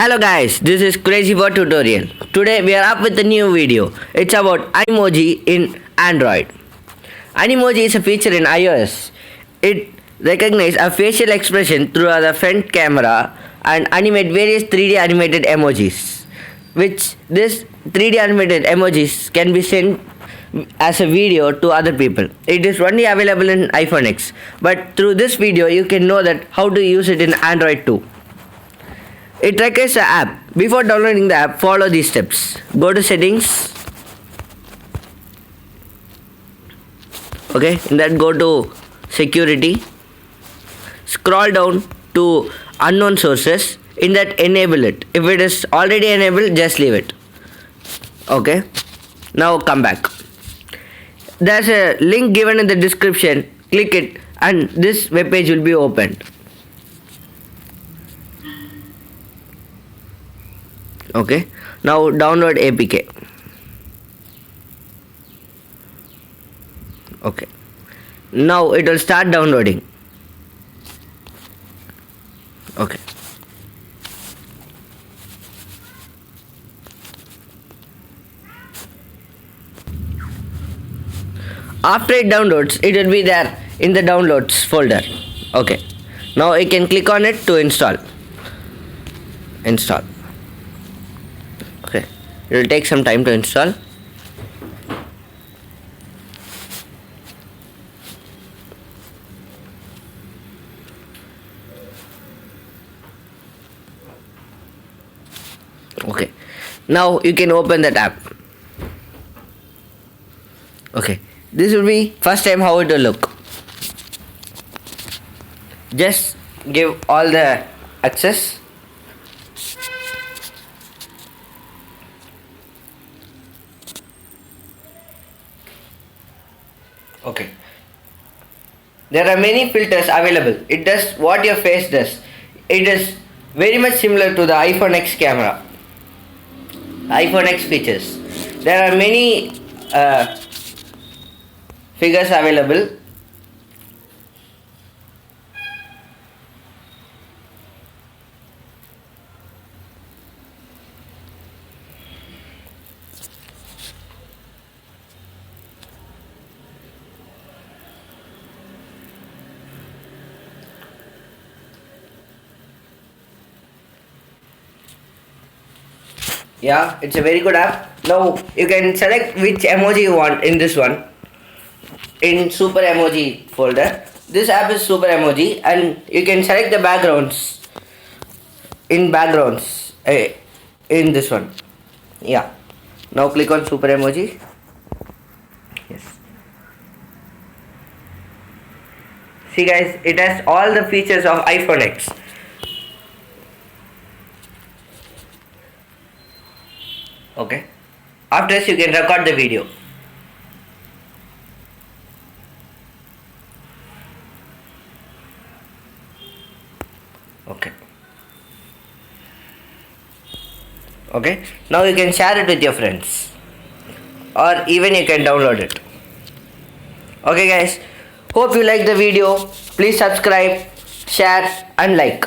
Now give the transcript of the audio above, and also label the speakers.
Speaker 1: Hello guys, this is Crazy Bot Tutorial. Today we are up with a new video. It's about Animoji in Android. Animoji is a feature in iOS. It recognizes a facial expression through the front camera and animate various 3D animated emojis. Which this 3D animated emojis can be sent as a video to other people. It is only available in iPhone X. But through this video you can know that how to use it in Android too. It requires an app. Before downloading the app, follow these steps. Go to settings. Okay, in that go to security. Scroll down to unknown sources. In that enable it. If it is already enabled, just leave it. Okay, now come back. There's a link given in the description. Click it and this web page will be opened. Okay, now download APK. Okay, now it will start downloading. Okay, after it downloads, it will be there in the downloads folder. Okay, now you can click on it to install. Okay, it will take some time to install. Okay, now you can open that app. Okay, this will be first time how it will look. Just give all the access. Okay, there are many filters available. It does what your face does. It is very much similar to the iPhone X camera, iPhone X features. There are many figures available. Yeah, it's a very good app. Now you can select which emoji you want in this one. In super emoji folder. This app is super emoji and you can select the backgrounds in backgrounds in this one. Yeah. Now click on super emoji. Yes. See guys, it has all the features of iPhone X. Okay, after this you can record the video. Okay, now you can share it with your friends or even you can download it. Okay guys, hope you like the video. Please subscribe, share and like.